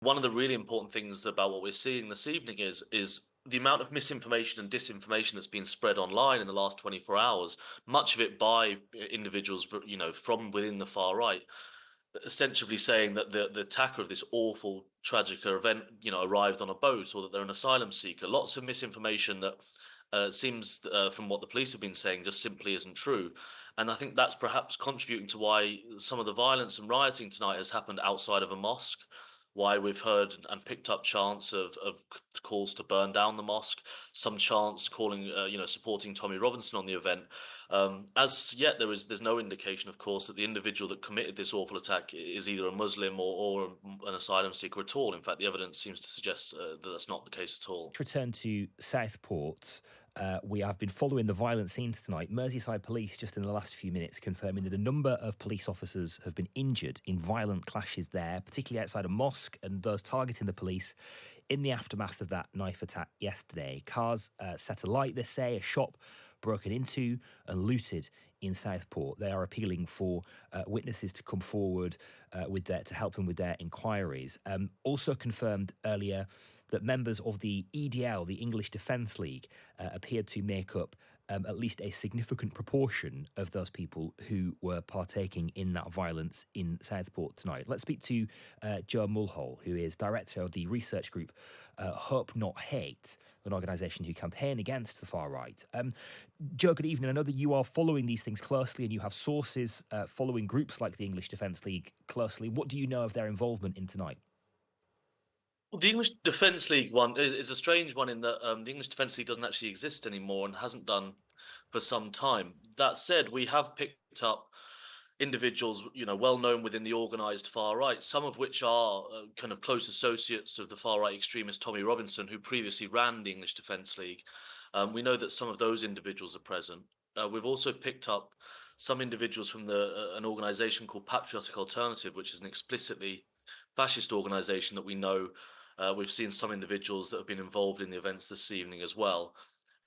One of the really important things about what we're seeing this evening is the amount of misinformation and disinformation that's been spread online in the last 24 hours, much of it by individuals, from within the far right, essentially saying that the attacker of this awful tragic event, arrived on a boat or that they're an asylum seeker. Lots of misinformation that seems, from what the police have been saying, just simply isn't true. And I think that's perhaps contributing to why some of the violence and rioting tonight has happened outside of a mosque. Why we've heard and picked up chants of calls to burn down the mosque, some chants calling, supporting Tommy Robinson on the event. As yet, there's no indication, of course, that the individual that committed this awful attack is either a Muslim or an asylum seeker at all. In fact, the evidence seems to suggest that that's not the case at all. To return to Southport, we have been following the violent scenes tonight. Merseyside police, just in the last few minutes, confirming that a number of police officers have been injured in violent clashes there, particularly outside a mosque, and those targeting the police in the aftermath of that knife attack yesterday. Cars set alight, they say, a shop broken into and looted in Southport. They are appealing for witnesses to come forward to help them with their inquiries. Also confirmed earlier that members of the EDL, the English Defence League, appeared to make up at least a significant proportion of those people who were partaking in that violence in Southport tonight. Let's speak to Joe Mulhall, who is director of the research group Hope Not Hate, an organisation who campaign against the far right. Joe, good evening. I know that you are following these things closely and you have sources following groups like the English Defence League closely. What do you know of their involvement in tonight? Well, the English Defence League one is a strange one in that the English Defence League doesn't actually exist anymore and hasn't done for some time. That said, we have picked up individuals, well known within the organised far right, some of which are kind of close associates of the far right extremist Tommy Robinson, who previously ran the English Defence League. We know that some of those individuals are present. We've also picked up some individuals from an organisation called Patriotic Alternative, which is an explicitly fascist organisation that we know. We've seen some individuals that have been involved in the events this evening as well.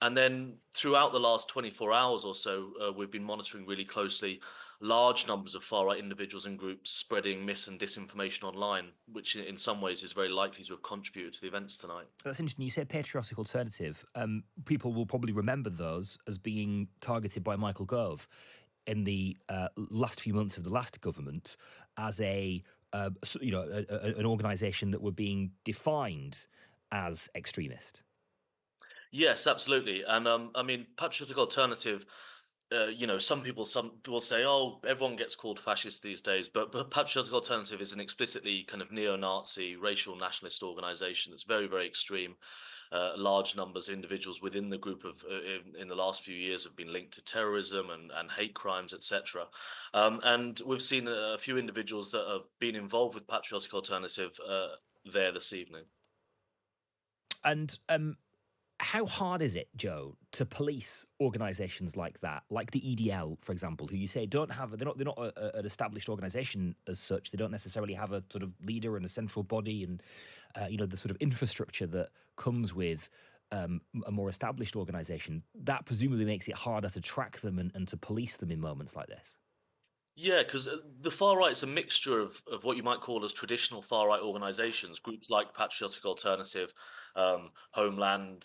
And then throughout the last 24 hours or so, we've been monitoring really closely large numbers of far right individuals and groups spreading and disinformation online, which in some ways is very likely to have contributed to the events tonight. That's interesting. You said patriotic alternative. People will probably remember those as being targeted by Michael Gove in the last few months of the last government as an organisation that were being defined as extremist. Yes, absolutely. And I mean, Patriotic Alternative, some will say, oh, everyone gets called fascist these days, but Patriotic Alternative is an explicitly kind of neo-Nazi, racial nationalist organization that's very, very extreme. Large numbers of individuals within the group in the last few years have been linked to terrorism and hate crimes, etc. And we've seen a few individuals that have been involved with Patriotic Alternative there this evening. And how hard is it, Joe, to police organisations like that, like the EDL, for example, who you say they're not an established organisation as such. They don't necessarily have a sort of leader and a central body and the sort of infrastructure that comes with a more established organisation. That presumably makes it harder to track them and to police them in moments like this. Yeah, because the far right is a mixture of what you might call as traditional far right organisations, groups like Patriotic Alternative, Homeland,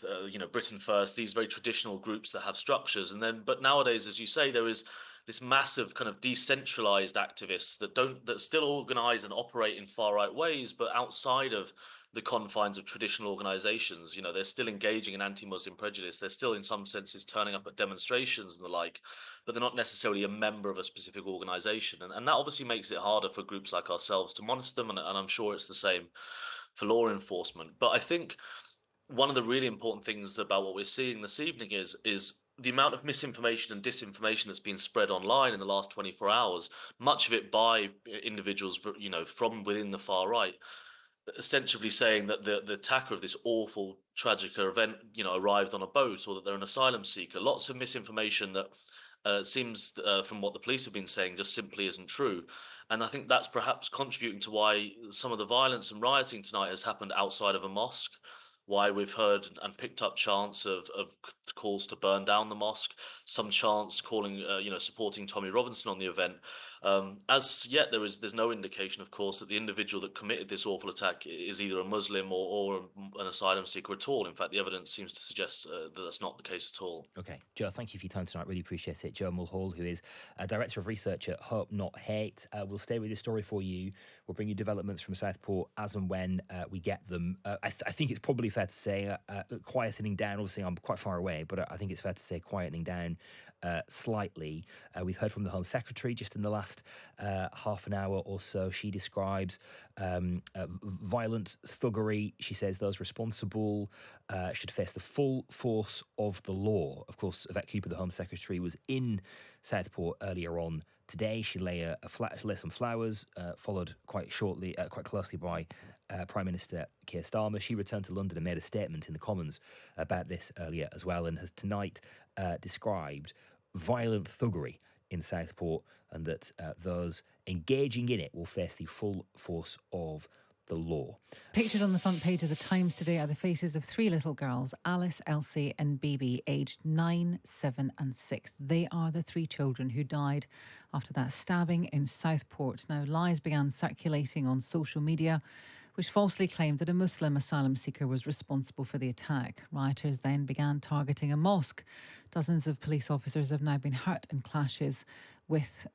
Britain First. These very traditional groups that have structures, but nowadays, as you say, there is this massive kind of decentralised activists that still organise and operate in far right ways, but outside of the confines of traditional organisations. They're still engaging in anti-Muslim prejudice. They're still, in some senses, turning up at demonstrations and the like, but they're not necessarily a member of a specific organisation. And that obviously makes it harder for groups like ourselves to monitor them, and I'm sure it's the same for law enforcement. But I think one of the really important things about what we're seeing this evening is the amount of misinformation and disinformation that's been spread online in the last 24 hours, much of it by individuals, from within the far right, essentially saying that the attacker of this awful tragic event, arrived on a boat or that they're an asylum seeker. Lots of misinformation that seems, from what the police have been saying, just simply isn't true. And I think that's perhaps contributing to why some of the violence and rioting tonight has happened outside of a mosque. Why we've heard and picked up chants of calls to burn down the mosque, some chants calling, supporting Tommy Robinson on the event. As yet, there's no indication, of course, that the individual that committed this awful attack is either a Muslim or an asylum seeker at all. In fact, the evidence seems to suggest that that's not the case at all. Okay, Joe, thank you for your time tonight. Really appreciate it. Joe Mulhall, who is Director of Research at Hope Not Hate. We'll stay with this story for you. We'll bring you developments from Southport as and when we get them. I think it's probably fair to say quietening down. Obviously, I'm quite far away, but I think it's fair to say quietening down slightly. We've heard from the Home Secretary just in the last half an hour or so. She describes violent thuggery. She says those responsible should face the full force of the law. Of course, Yvette Cooper, the Home Secretary, was in Southport earlier on today. She lay some flowers, followed quite closely by Prime Minister Keir Starmer. She returned to London and made a statement in the Commons about this earlier as well, and has tonight described violent thuggery in Southport, and that those engaging in it will face the full force of the law. Pictures on the front page of the Times today are the faces of three little girls, Alice, Elsie and Bibi, aged 9, 7 and 6. They are the three children who died after that stabbing in Southport. Now, lies began circulating on social media which falsely claimed that a Muslim asylum seeker was responsible for the attack. Rioters then began targeting a mosque. Dozens of police officers have now been hurt in clashes with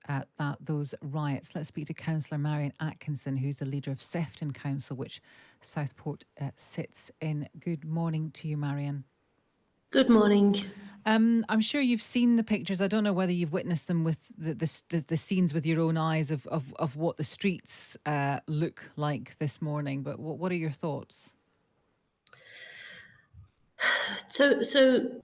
those riots. Let's speak to Councillor Marion Atkinson, who's the leader of Sefton Council, which Southport sits in. Good morning to you, Marion. Good morning. I'm sure you've seen the pictures. I don't know whether you've witnessed them with the scenes with your own eyes of what the streets look like this morning. But what are your thoughts? So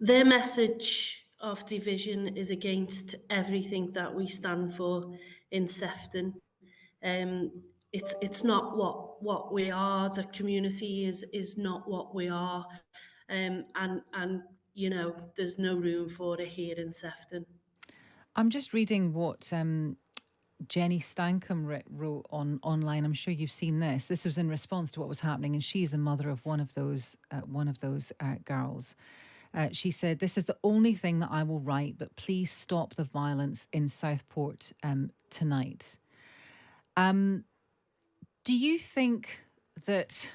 their message of division is against everything that we stand for in Sefton. It's not what we are. The community is not what we are. And you know, there's no room for it here in Sefton. I'm just reading what Jenny Stankham wrote online. I'm sure you've seen this. This was in response to what was happening, and she's the mother of one of those girls. She said, "This is the only thing that I will write, but please stop the violence in Southport tonight." Do you think that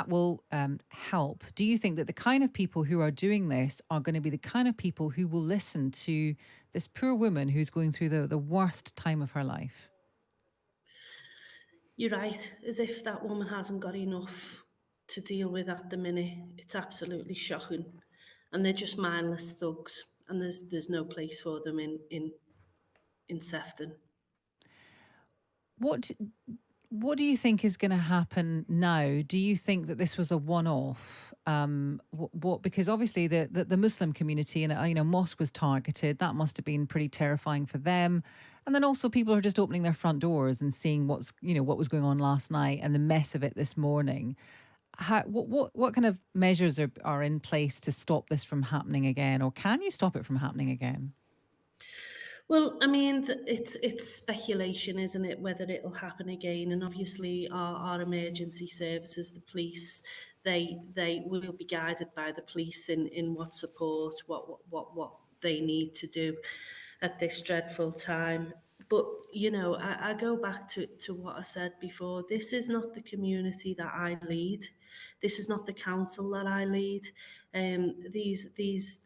will help? Do you think that the kind of people who are doing this are going to be the kind of people who will listen to this poor woman who's going through the worst time of her life? You're right, as if that woman hasn't got enough to deal with at the minute. It's absolutely shocking. And they're just mindless thugs, and there's no place for them in Sefton. What do you think is going to happen now? Do you think that this was a one-off? Because obviously the Muslim community and mosque was targeted. That must have been pretty terrifying for them. And then also people are just opening their front doors and seeing what was going on last night and the mess of it this morning. What kind of measures are in place to stop this from happening again, or can you stop it from happening again? Well, I mean, it's speculation, isn't it, whether it'll happen again? And obviously, our emergency services, the police, they will be guided by the police in what support, what they need to do at this dreadful time. But you know, I go back to what I said before. This is not the community that I lead. This is not the council that I lead. These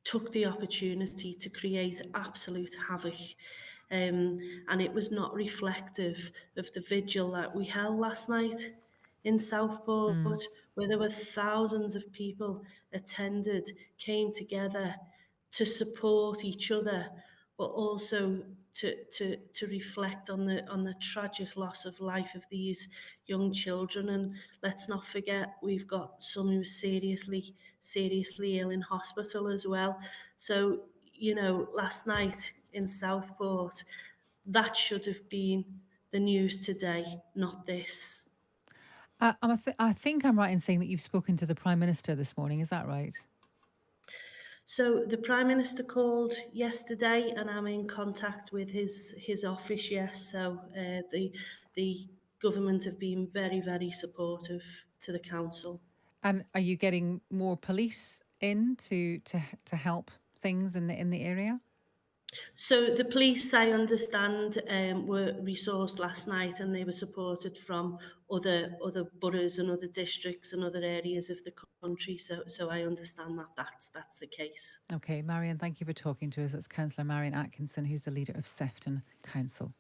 took the opportunity to create absolute havoc. And it was not reflective of the vigil that we held last night in Southport, where there were thousands of people attended, came together to support each other, but also to reflect on the tragic loss of life of these young children. And let's not forget, we've got some who are seriously ill in hospital as well. So, you know, last night in Southport, that should have been the news today, not this. I think I'm right in saying that you've spoken to the Prime Minister this morning. Is that right? So the Prime Minister called yesterday, and I'm in contact with his office. Yes, so the government have been very, very supportive to the council. And are you getting more police in to help things in the area? So the police, I understand, were resourced last night, and they were supported from other boroughs and other districts and other areas of the country. So I understand that that's the case. Okay, Marion, thank you for talking to us. That's Councillor Marion Atkinson, who's the leader of Sefton Council.